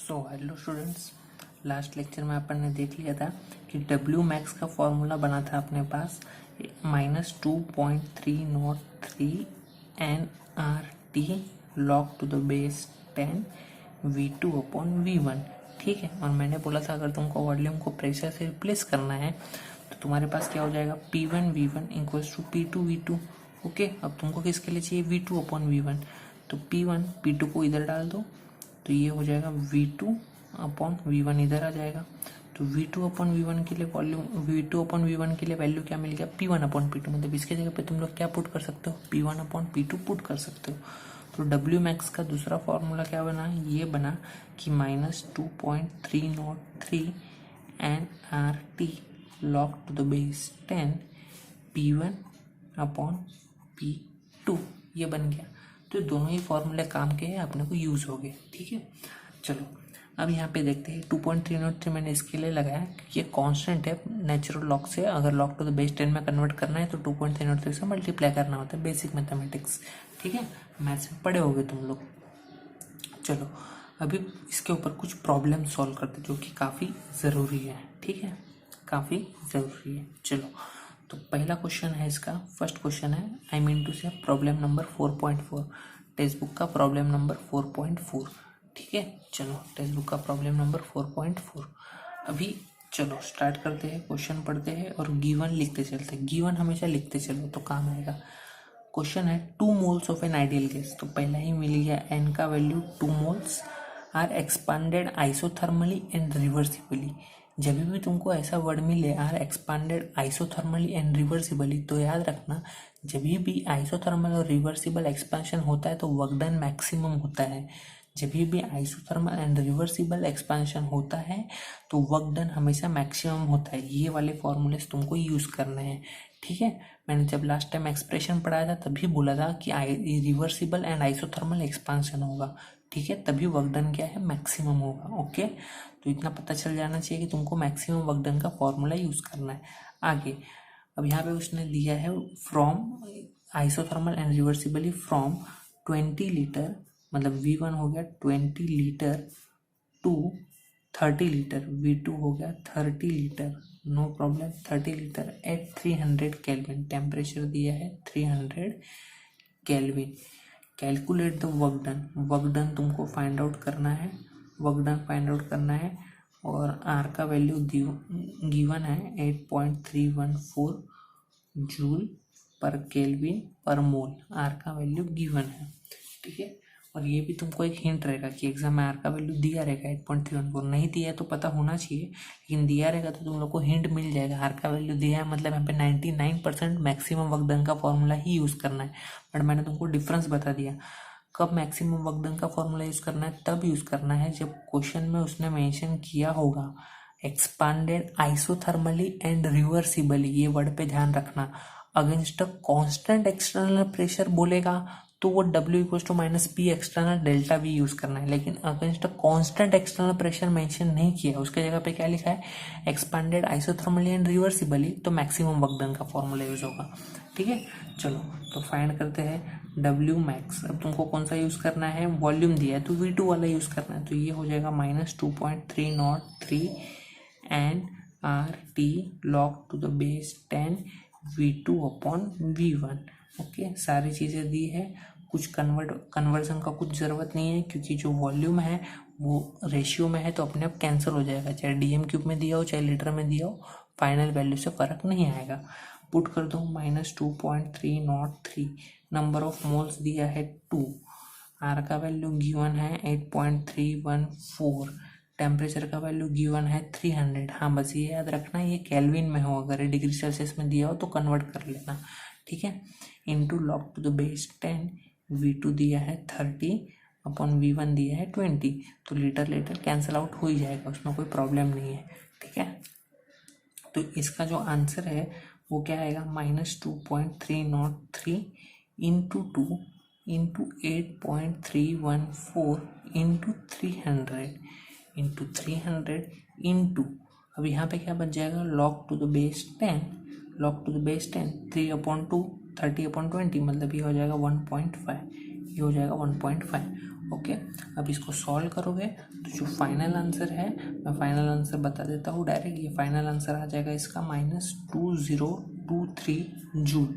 Hello students, last lecture में अपन ने देख लिया था कि डब्ल्यू मैक्स का फॉर्मूला बना था अपने पास -2.303 N R T log to the base 10 V2 upon V1। ठीक है, और मैंने बोला था अगर तुमको वॉल्यूम को प्रेशर से रिप्लेस करना है तो तुम्हारे पास क्या हो जाएगा, P1 V1 equals to P2 V2। Okay, अब तुमको किसके लिए चाहिए, V2 अपॉन V1, तो P1 P2 को इधर डाल दो तो ये हो जाएगा V2 अपॉन V1, इधर आ जाएगा। तो V2 अपॉन V1 के लिए वैल्यू क्या मिल गया, P1 अपॉन P2। मतलब इसके जगह पे तुम लोग क्या पुट कर सकते हो, P1 अपॉन P2 पुट कर सकते हो। तो W मैक्स का दूसरा फॉर्मूला क्या बना, ये बना कि -2.303 N R T log to the base 10 P1 upon P2, ये बन गया। तो दोनों ही फॉर्मूले काम के हैं, अपने को यूज हो गए। ठीक है, चलो अब यहाँ पे देखते हैं 2.303 मैंने इसके लिए लगाया क्योंकि ये कांस्टेंट है। नेचुरल लॉग से अगर लॉग टू द बेस 10 में कन्वर्ट करना है तो 2.303 से मल्टीप्लाई करना होता है, बेसिक मैथमेटिक्स। ठीक है, मैथ्स में पढ़े होगे तुम लोग। चलो अभी इसके ऊपर कुछ प्रॉब्लम सॉल्व करते जो कि काफ़ी ज़रूरी है। ठीक है, काफ़ी ज़रूरी है। चलो तो पहला क्वेश्चन है इसका, फर्स्ट क्वेश्चन है, आई मीन टू से प्रॉब्लम नंबर 4.4, टेक्स्ट बुक का प्रॉब्लम नंबर 4.4। ठीक है, चलो टेक्स्ट बुक का प्रॉब्लम नंबर 4.4। अभी चलो स्टार्ट करते हैं, क्वेश्चन पढ़ते हैं और गिवन लिखते चलते हैं। गिवन हमेशा लिखते चलो तो काम आएगा। क्वेश्चन है 2 moles of an ideal gas, तो पहला ही मिल गया, एन का value 2 moles are expanded isothermally and reversibly. जब भी तुमको ऐसा वर्ड मिले are expanded isothermally and reversibly, तो याद रखना जब भी आइसोथर्मल और रिवर्सिबल एक्सपेंशन होता है तो वर्क डन मैक्सिमम होता है। जब भी आइसोथर्मल एंड रिवर्सिबल एक्सपेंशन होता है तो वर्क डन हमेशा मैक्सिमम होता है। ये वाले फॉर्मूलेस तुमको यूज करने हैं। ठीक है, मैंने जब लास्ट टाइम एक्सप्रेशन पढ़ाया था तभी बोला था कि रिवर्सिबल एंड आइसोथर्मल एक्सपेंशन होगा। ठीक है, तभी वर्क डन क्या है, मैक्सिमम होगा। ओके, तो इतना पता चल जाना चाहिए कि तुमको मैक्सिमम वर्क डन का फॉर्मूला यूज करना है। आगे अब यहाँ पे उसने दिया है from isothermal and reversibly from 20 litre, मतलब V1 हो गया 20 लीटर टू 30 लीटर, V2 हो गया 30 litre, no problem, 30 litre at 300 kelvin, temperature दिया है 300 kelvin. Calculate the work done, work done तुमको फाइंड आउट करना है, वर्क डन फाइंड आउट करना है। और आर का वैल्यू गिवन है 8.314 जूल पर केल्विन पर मोल, आर का वैल्यू गिवन है। ठीक है, और ये भी तुमको एक हिंट रहेगा कि एग्जाम में आर का वैल्यू दिया रहेगा 8.314, नहीं दिया है तो पता होना चाहिए, लेकिन दिया रहेगा तो तुम लोग को हिंट मिल जाएगा। आर का वैल्यू दिया है मतलब यहाँ पे 99% मैक्सिमम वर्क डन का फॉर्मूला ही यूज़ करना है। बट मैंने तुमको डिफरेंस बता दिया, कब मैक्सिमम वर्क डन का फॉर्मूला यूज़ करना है, तब यूज़ करना है जब क्वेश्चन में उसने मेंशन किया होगा एक्सपांडेड आइसोथर्मली एंड रिवर्सिबली, ये वर्ड पे ध्यान रखना। Against a constant external pressure बोलेगा तो वो W equals to -P external delta V use करना है, लेकिन against a constant external pressure mention नहीं किया, उसके जगह पे क्या लिखा है, एक्सपांडेड आइसोथर्मली एंड रिवर्सिबली, तो मैक्सिमम वर्क डन का फॉर्मूला यूज होगा। ठीक है, चलो तो फाइंड करते हैं W मैक्स। अब तुमको कौन सा यूज करना है, वॉल्यूम दिया है तो V2 वाला यूज करना है, तो ये हो जाएगा -2.303 N R T log to the base 10 V2 upon V1। Okay, सारी चीज़ें दी है, कुछ कन्वर्जन का कुछ ज़रूरत नहीं है क्योंकि जो वॉल्यूम है वो रेशियो में है तो अपने आप कैंसिल हो जाएगा, चाहे DM क्यूब में दिया हो चाहे लीटर में दिया हो, फाइनल वैल्यू से फ़र्क नहीं आएगा। पुट कर दो -2.303, नंबर ऑफ मोल्स दिया है 2, आर का वैल्यू गिवन है 8.314, टेम्परेचर का वैल्यू गिवन है 300। हाँ बस ये याद रखना ये केल्विन में हो, अगर डिग्री सेल्सियस में दिया हो तो कन्वर्ट कर लेना। ठीक है, into log to the base 10, V2 दिया है 30 अपॉन V1 दिया है 20, तो लीटर लीटर कैंसिल आउट हो ही जाएगा, उसमें कोई प्रॉब्लम नहीं है। ठीक है, तो इसका जो आंसर है वो क्या आएगा, -2.303 इंटू 2 इंटू 8.314 इंटू 300 इंटू, अब यहाँ पे क्या बच जाएगा, log to the base 10, log to the base 10 3/2 30/20, मतलब ये हो जाएगा 1.5, ये हो जाएगा 1.5। ओके, अब इसको सॉल्व करोगे तो जो फाइनल आंसर है, मैं फाइनल आंसर बता देता हूँ डायरेक्ट। ये फाइनल आंसर आ जाएगा इसका -2023 जूल।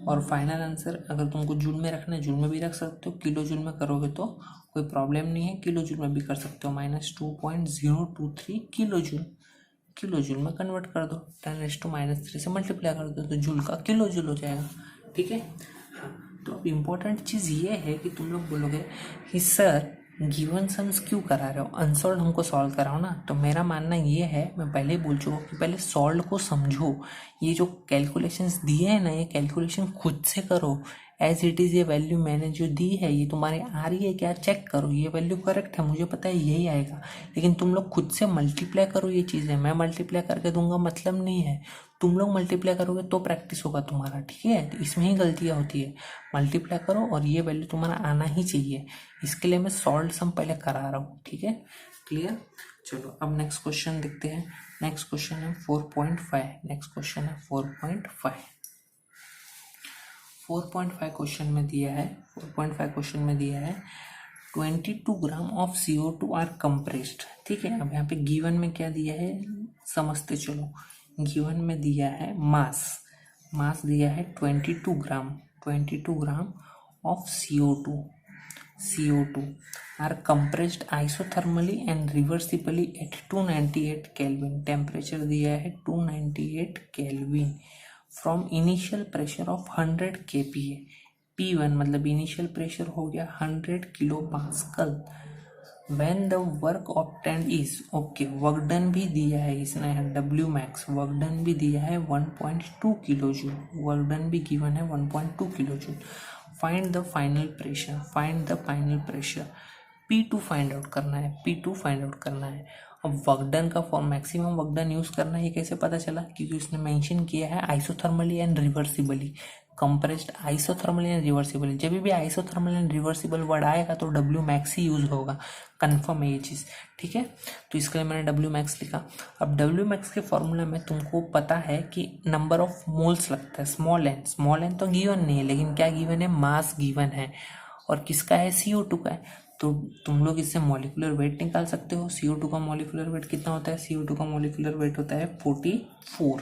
और फाइनल आंसर अगर तुमको जूल में रखना है, जूल में भी रख सकते हो, किलो जूल में करोगे तो कोई प्रॉब्लम नहीं है, किलो जूल में भी कर सकते हो। -2023 किलो जूल में कन्वर्ट कर दो, 10⁻³ से मल्टीप्लाई कर दो तो जूल का किलो जूल हो जाएगा। ठीक है, हाँ। तो अब इम्पोर्टेंट चीज़ ये है कि तुम लोग बोलोगे कि सर गिवन सम्स क्यों करा रहे हो, अनसॉल्व हमको सॉल्व कराओ ना। तो मेरा मानना ये है, मैं पहले ही बोल चुका हूँ कि पहले सॉल्व को समझो। ये जो कैलकुलेशंस दिए हैं ना, ये कैलकुलेशन खुद से करो। एज इट इज़ ये वैल्यू मैंने जो दी है ये तुम्हारे आ रही है क्या, चेक करो। ये वैल्यू करेक्ट है, मुझे पता है यही आएगा, लेकिन तुम लोग खुद से मल्टीप्लाई करो ये चीज़ें। मैं मल्टीप्लाई करके दूंगा मतलब नहीं है, तुम लोग मल्टीप्लाई करोगे तो प्रैक्टिस होगा तुम्हारा। ठीक है, तो इसमें ही गलतियाँ होती है। मल्टीप्लाई करो और ये वैल्यू तुम्हारा आना ही चाहिए। इसके लिए मैं सॉल्व सम पहले करा रहा हूँ। ठीक है, क्लियर। चलो अब नेक्स्ट क्वेश्चन देखते हैं। नेक्स्ट क्वेश्चन है 4.5। नेक्स्ट क्वेश्चन है 4.5। 4.5 क्वेश्चन में दिया है, 4.5 क्वेश्चन में दिया है 22 gram of CO2 are compressed. ठीक है, अब यहाँ पे गिवन में क्या दिया है समझते चलो। गिवन में दिया है मास दिया है 22 gram of CO2 are compressed isothermally and reversibly at 298 kelvin. Temperature दिया है 298 kelvin from initial pressure of 100 kPa। P1 मतलब इनिशियल प्रेशर हो गया 100 kilo pascal. When the work obtained is, okay, work done भी दिया है इसने, W max वर्क डन भी दिया है 1.2 किलो जूल। वर्क डन भी गिवन है 1.2 kilo joule. Find the final pressure. P2 find out करना है। अब वर्क डन का form maximum work done use करना है। ये कैसे पता चला, क्योंकि उसने मेंशन किया है isothermally and reversibly. Compressed isothermally and reversibly, जब भी आइसोथर्मल एंड रिवर्सिबल वर्ड आएगा तो W मैक्स ही यूज होगा, कंफर्म है ये चीज़। ठीक है, तो इसके लिए मैंने W मैक्स लिखा। अब W मैक्स के फॉर्मूला में तुमको पता है कि नंबर ऑफ मोल्स लगता है, स्मॉल एन तो गिवन नहीं है, लेकिन क्या गिवन है, मास गिवन है। और किसका है, CO2 का है। तो तुम लोग इससे मॉलिक्यूलर वेट निकाल सकते हो। CO2 का मॉलिक्यूलर वेट कितना होता है, CO2 का मॉलिक्यूलर वेट होता है 44।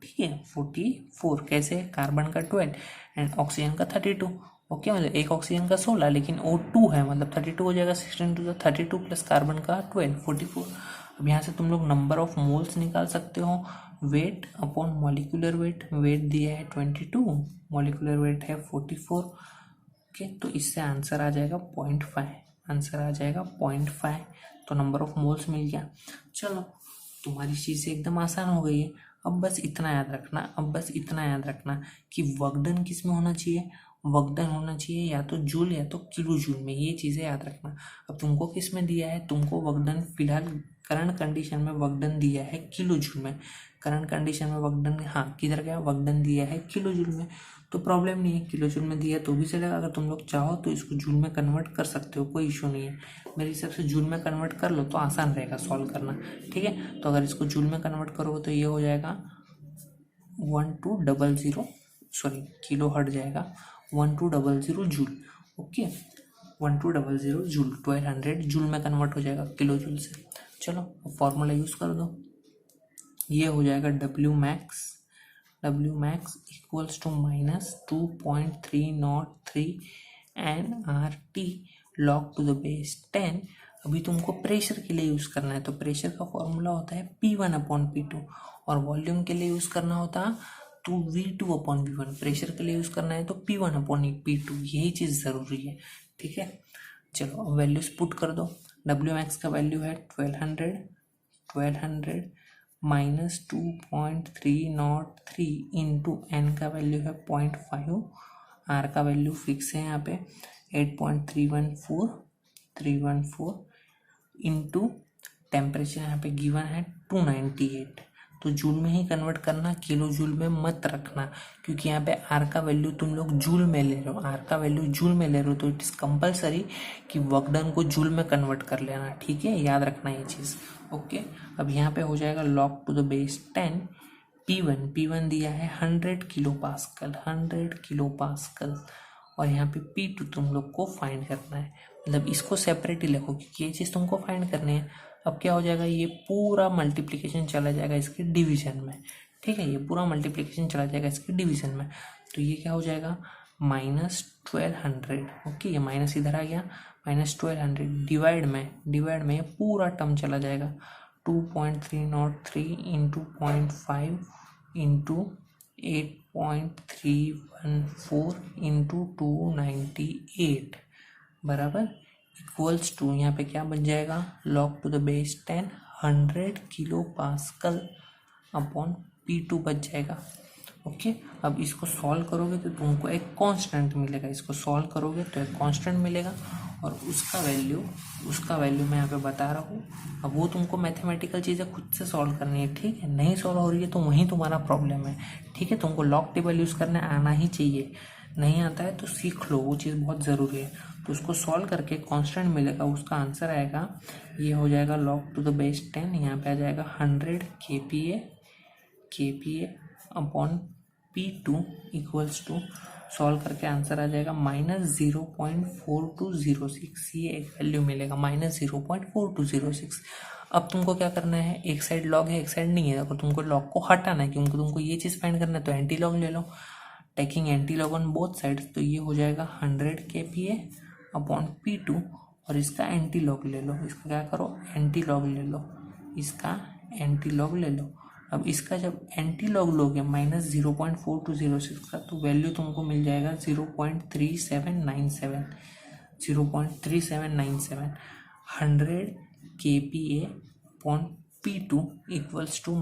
ठीक है, 44 कैसे, कार्बन का 12 एंड ऑक्सीजन का 32। ओके, मतलब एक ऑक्सीजन का 16, लेकिन O2 है, मतलब 32 हो जाएगा। 16 × 32 प्लस कार्बन का 12, 44। अब यहाँ से तुम लोग नंबर ऑफ मोल्स निकाल सकते हो। Weight upon molecular weight, weight दिया है 22, मॉलिक्यूलर वेट है 44। ओके, तो इससे आंसर आ जाएगा 0.5। तो नंबर ऑफ मोल्स मिल गया। चलो, तुम्हारी चीज़ें एकदम आसान हो गई है। अब बस इतना याद रखना कि वर्क डन किस में होना चाहिए, वर्क डन होना चाहिए या तो जूल या तो किलो जूल में। ये चीज़ें याद रखना। अब तुमको किस में दिया है, तुमको वर्क डन फिलहाल करंट कंडीशन में वर्क डन दिया है किलो जूल में। करंट कंडीशन में वर्क डन, हाँ किधर गया, वर्क डन दिया है किलो जूल में, तो प्रॉब्लम नहीं है, किलो जूल में दिया तो भी चलेगा। अगर तुम लोग चाहो तो इसको जूल में कन्वर्ट कर सकते हो, कोई इशू नहीं है। मेरे हिसाब से जूल में कन्वर्ट कर लो तो आसान रहेगा सॉल्व करना। ठीक है, तो अगर इसको जूल में कन्वर्ट करोगे तो ये हो जाएगा 1200, सॉरी किलो हट जाएगा, 1200 जूल। ओके, 1200 जूल, 1200 जूल में कन्वर्ट हो जाएगा किलो जूल से। चलो फॉर्मूला यूज़ कर दो, ये हो जाएगा W max equals to -2.303 nRT log to the base 10। अभी तुमको प्रेशर के लिए यूज़ करना है, तो प्रेशर का फॉर्मूला होता है P1/P2, और वॉल्यूम के लिए यूज़ करना होता तो V2/V1। प्रेशर के लिए यूज़ करना है तो P1/P2, यही चीज़ ज़रूरी है। ठीक है, चलो अब वैल्यूज पुट कर दो। W मैक्स का वैल्यू है 1200 माइनस 2.303 इंटू एन का वैल्यू है 0.5, आर का वैल्यू फिक्स है यहाँ पे 8.314 इंटू टेम्परेचर यहाँ पे गिवन है 298। तो जूल में ही कन्वर्ट करना, किलो जूल में मत रखना, क्योंकि यहाँ पे आर का वैल्यू तुम लोग जूल में ले रहे हो, तो इट इज़ कंपलसरी कि वर्क डन को जूल में कन्वर्ट कर लेना। ठीक है, याद रखना ये चीज़। ओके, अब यहाँ पे हो जाएगा log to the base 10 P1 दिया है 100 किलो पास्कल, और यहाँ पे P2 तुम लोग को फाइंड करना है। मतलब इसको सेपरेट ही लिखो क्योंकि ये चीज़ तुमको फाइंड करनी है। अब क्या हो जाएगा, ये पूरा मल्टीप्लिकेशन चला जाएगा इसके डिवीजन में, ठीक है, ये पूरा मल्टीप्लिकेशन चला जाएगा इसके डिवीजन में। तो ये क्या हो जाएगा -1200, ओके, ये माइनस इधर आ गया, -1200 डिवाइड में ये पूरा टर्म चला जाएगा 2.303 इंटू 0.5 इंटू 8.314 इंटू 298 बराबर इक्वल्स टू, यहाँ पे क्या बन जाएगा, log to the base 10 100 kilo pascal upon P2 बच जाएगा, ओके। अब इसको सॉल्व करोगे तो तुमको एक कांस्टेंट मिलेगा, इसको सॉल्व करोगे तो एक कांस्टेंट मिलेगा और उसका वैल्यू मैं यहाँ पे बता रहा हूँ। अब वो तुमको मैथमेटिकल चीज़ें खुद से सॉल्व करनी है, ठीक है, नहीं सॉल्व हो रही है तो वहीं तुम्हारा प्रॉब्लम है, ठीक है। तुमको लॉग टेबल यूज़ करने आना ही चाहिए, नहीं आता है तो सीख लो, वो चीज़ बहुत ज़रूरी है। तो उसको सॉल्व करके कांस्टेंट मिलेगा, उसका आंसर आएगा, ये हो जाएगा log टू द बेस 10, यहाँ पे आ जाएगा 100 kPa upon P2 equals to, solve करके आंसर आ जाएगा -0.4206, ये एक वैल्यू मिलेगा -0.4206। अब तुमको क्या करना है, एक साइड लॉग है एक साइड नहीं है, अगर तुमको लॉग को हटाना है क्योंकि तुमको ये चीज़ फाइंड करना है तो एंटी लॉग ले लो, taking antilog on both sides. तो ये हो जाएगा 100 kPa अपॉन P2 और इसका एंटी लॉग ले लो, इसका क्या करो एंटी लॉग ले लो, इसका एंटी लॉग ले लो। अब इसका जब एंटी लॉग लोगे -0.4206 का तो वैल्यू तुमको मिल जाएगा 0.3797, 0.3797 100 kPa upon P2 equals to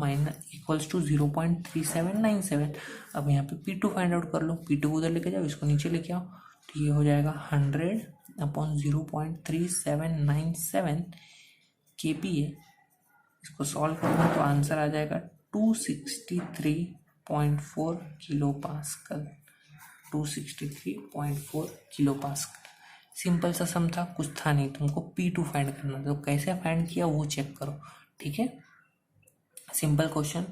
0.3797। अब यहाँ पे P2 फाइंड आउट कर लो, P2 उधर लेके जाओ, इसको नीचे लेके आओ, तो ये हो जाएगा 100 अपॉन 0.3797 kPa। इसको सॉल्व करोगे तो आंसर आ जाएगा 263.4 kilo pascal, 263.4 kilo pascal. Simple सा सम था, कुछ था नहीं, तुमको P2 फाइंड करना था, तो कैसे फाइंड किया वो चेक करो, ठीक है। Simple question,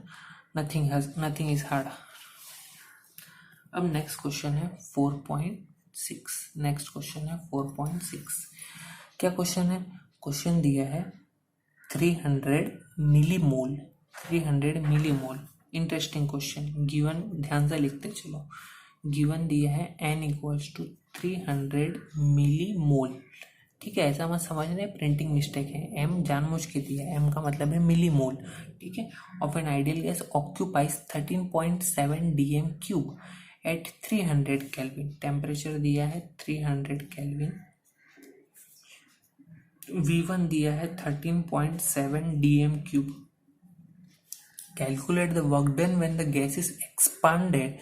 nothing is hard. अब नेक्स्ट क्वेश्चन है 4.6, नेक्स्ट क्वेश्चन है 4.6। क्या क्वेश्चन है, क्वेश्चन दिया है 300 millimole, 300 millimole, interesting question given, ध्यान से लिखते चलो। गिवन दिया है n इक्वल्स टू 300 मिलीमोल, ठीक है, ऐसा मत समझना प्रिंटिंग मिस्टेक है, m जानबूझ के दिया है, m का मतलब है मिलीमोल, ठीक है। Of an ideal gas occupies 13.7 dm cube at 300 kelvin, temperature दिया है 300 केल्विन, V1 दिया है 13.7 dm cube. Calculate the work done when the gas is expanded,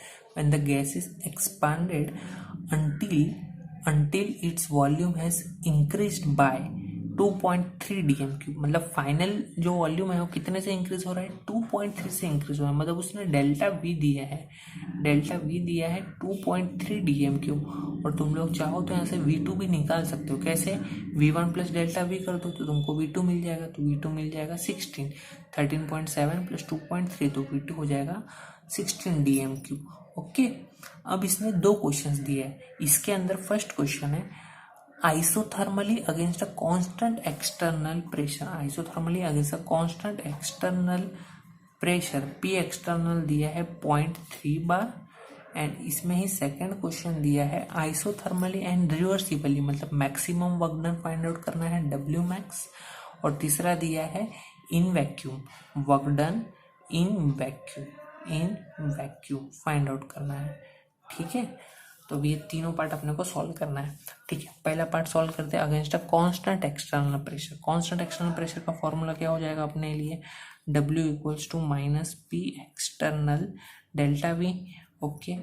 until its volume has increased by 2.3 dm cube. मतलब final जो volume है वो कितने से इंक्रीज हो रहा है, 2.3 से इंक्रीज हो रहा है, मतलब उसने डेल्टा V दिया है 2.3 dm क्यूब। और तुम लोग चाहो तो यहाँ से V2 भी निकाल सकते हो, कैसे, V1 प्लस डेल्टा V कर दो तो तुमको V2 मिल जाएगा, तो V2 मिल जाएगा 16, 13.7 प्लस 2.3 तो V2 हो जाएगा 16 dm क्यूब, ओके। अब इसने दो क्वेश्चंस दिए हैं, इसके अंदर फर्स्ट क्वेश्चन है isothermally against a constant external pressure, isothermally against a constant external pressure P external दिया है 0.3 बार, एंड इसमें ही सेकंड क्वेश्चन दिया है आइसोथर्मली एंड रिवर्सिबली, मतलब maximum work done find out करना है W मैक्स, और तीसरा दिया है in vacuum, work done in vacuum find out करना है, ठीक है। तो ये तीनों पार्ट अपने को सॉल्व करना है, ठीक है। पहला पार्ट सॉल्व करते हैं against a constant external pressure. Constant external pressure का फॉर्मूला क्या हो जाएगा अपने लिए, W equals to -P external delta V, okay,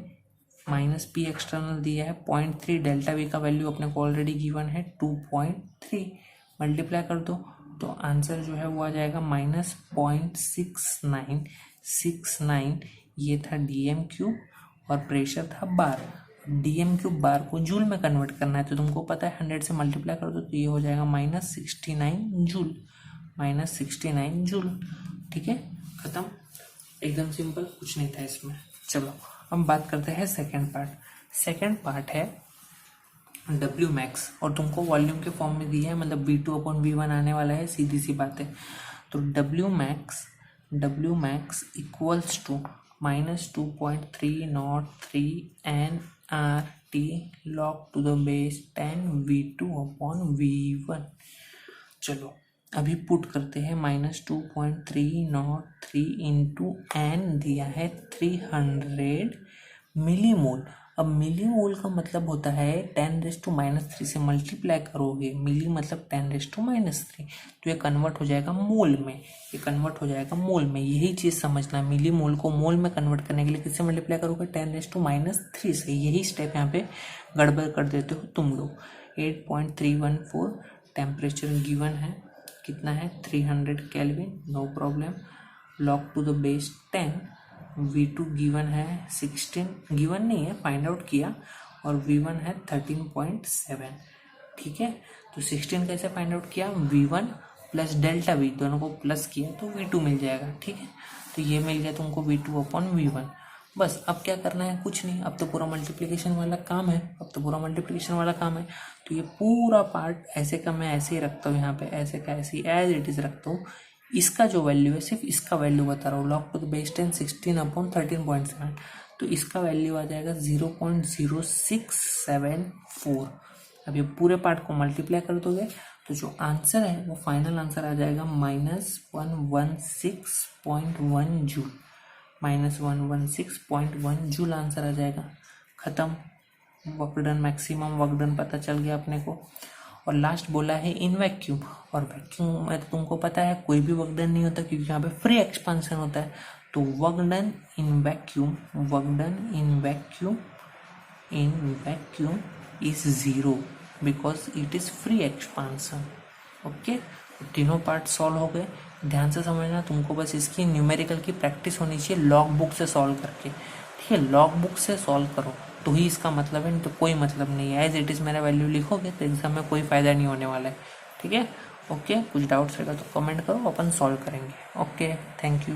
-P external दिया है 0.3, डेल्टा V का वैल्यू अपने को ऑलरेडी गिवन है 2.3, मल्टीप्लाई कर दो तो आंसर जो है वो आ जाएगा -0.6969, ये था dm क्यूब और प्रेशर था बार। dm क्यूब बार को जूल में कन्वर्ट करना है तो तुमको पता है 100 से मल्टीप्लाई कर दो तो ये हो जाएगा -69 जूल, ठीक है, खत्म, एकदम सिंपल, कुछ नहीं था इसमें। चलो अब बात करते हैं सेकंड पार्ट है डब्ल्यू मैक्स, और तुमको वॉल्यूम के फॉर्म में दिया है, मतलब V2/V1 आने वाला है, सीधी सी बात है। तो W max equals to -2.303 nRT log to the base 10 V2/V1। चलो अभी पुट करते हैं, -2.303 इंटू एन दिया है 300 मिलीमोल। अब मिलीमोल का मतलब होता है 10⁻³ से मल्टीप्लाई करोगे, मिली मतलब 10⁻³ तो ये कन्वर्ट हो जाएगा मोल में, ये कन्वर्ट हो जाएगा मोल में। यही चीज़ समझना, मिली मोल को मोल में कन्वर्ट करने के लिए किससे मल्टीप्लाई करोगे, 10⁻³ से। यही स्टेप यहाँ पे गड़बड़ कर देते हो तुम लोग। 8.314 टेम्परेचर गिवन है, कितना है 300 kelvin, no problem. Log to the base 10, V2 given है 16, गिवन नहीं है, फाइंड आउट किया, और V1 है 13.7। ठीक है, तो 16 कैसे फाइंड आउट किया, V1 प्लस डेल्टा V, दोनों को प्लस किया तो V2 मिल जाएगा। ठीक है, तो ये मिल गया तुमको V2/V1। बस अब क्या करना है, कुछ नहीं, अब तो पूरा मल्टीप्लिकेशन वाला काम है, तो ये पूरा पार्ट ऐसे का मैं ऐसे ही रखता हूँ, यहाँ पे ऐसे का ऐसे एज इट इज रखता हूँ। इसका जो वैल्यू है, सिर्फ इसका वैल्यू बता रहा हूँ, लॉग टू द बेस 10 16/13.7, तो इसका वैल्यू आ जाएगा 0.0674। अब ये पूरे पार्ट को मल्टीप्लाई कर दोगे तो जो आंसर है वो फाइनल आंसर आ जाएगा -116.1 जूल, -116.1 जूल आंसर आ जाएगा। खत्म, work done, maximum work done पता चल गया अपने को। और लास्ट बोला है इन वैक्यूम, और वैक्यूम में तो तुमको पता है कोई भी वर्क डन नहीं होता, क्योंकि यहाँ पे फ्री एक्सपांशन होता है। तो work done in vacuum is 0 because it is free expansion. Okay, तीनों पार्ट सॉल्व हो गए। ध्यान से समझना, तुमको बस इसकी न्यूमेरिकल की प्रैक्टिस होनी चाहिए लॉग बुक से सॉल्व करके। ठीक है, लॉग बुक से सॉल्व करो तो ही इसका मतलब है, नहीं तो कोई मतलब नहीं है। एज इट इज़ मेरा वैल्यू लिखोगे तो एग्जाम में कोई फायदा नहीं होने वाला है। ठीक है, ओके, कुछ डाउट्स रहेगा तो कमेंट करो, अपन सॉल्व करेंगे। Okay, thank you.